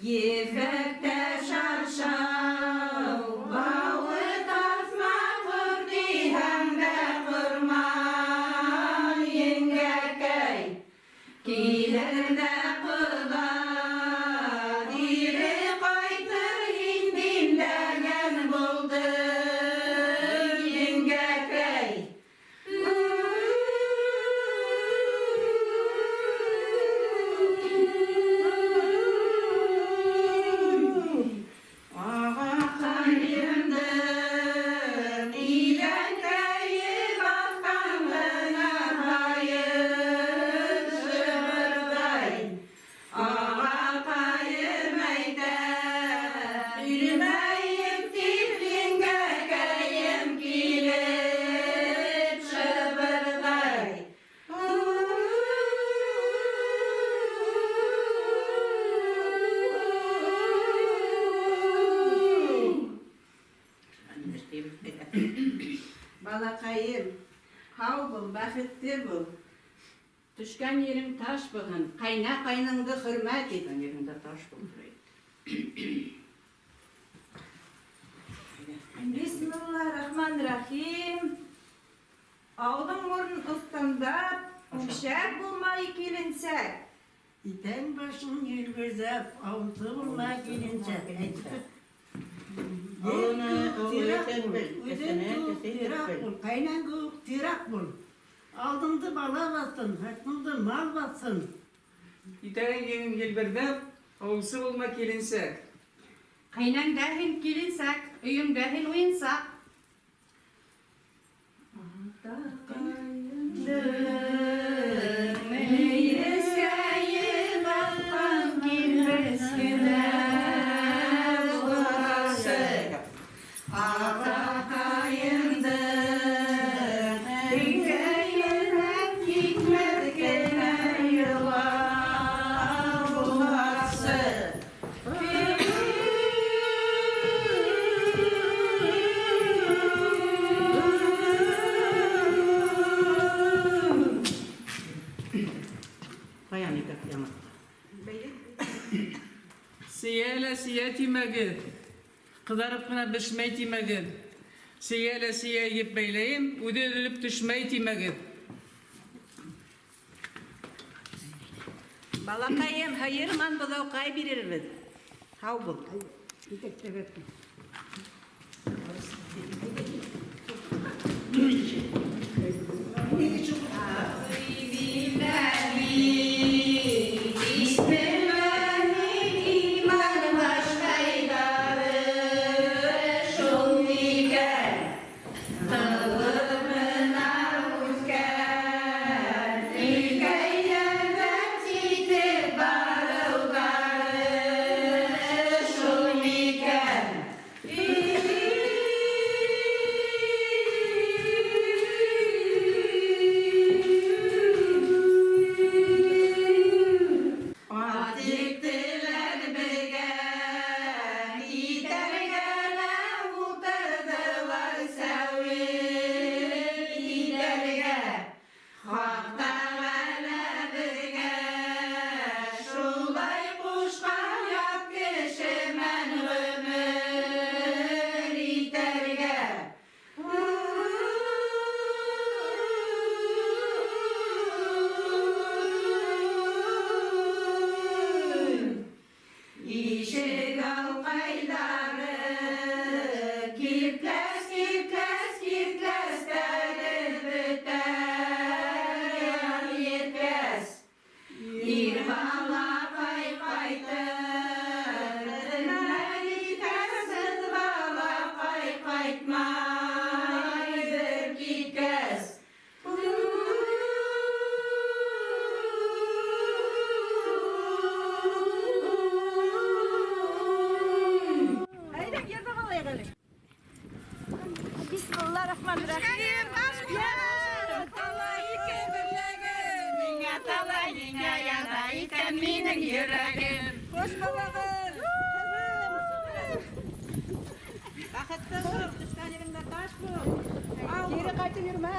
Gifekte şarşav, bağı tasma kurdi hem de kurman yengekey. Kilerde kıda, diri kaytır hindindegen buldu yengekey. Balakayım, hav bul, baxitli bul. Düşken yerin taş bulun, kayna kaynandı hürmet et. Düşken yerinde taş bulur. Bismillahirrahmanirrahim. Ağdın burun ıstında, uşak bulmayı kilinsek. İten başın yürgüzep, avzı bulma gelince. Kaynan gök tirak bul. Aldımdı bala bassın, hakkımdı mal bassın. İteren yerin gelberde avlusu bulmak gelinsek. Kaynan dahil gelinsek, uyum dahil uyunsak. Meyreskeyi bakkan girmeskine burası. Ata kayındı, ülkeyerek gitmezkene yılan burası. Bayan ikat yamak. Siyale siyati magid. Kızarıp kına düşmeyti magid. Siyale siyayip beyleyim, udedilip düşmeyti magid. Balakayım, hayır man budav kay birirvid. Hav bul. Bismillahirrahmanirrahim. Minin yüreğim. Koşma bakın. Bakıttı dur, düşken yerinde taş bul. Geri kaçın yürüme.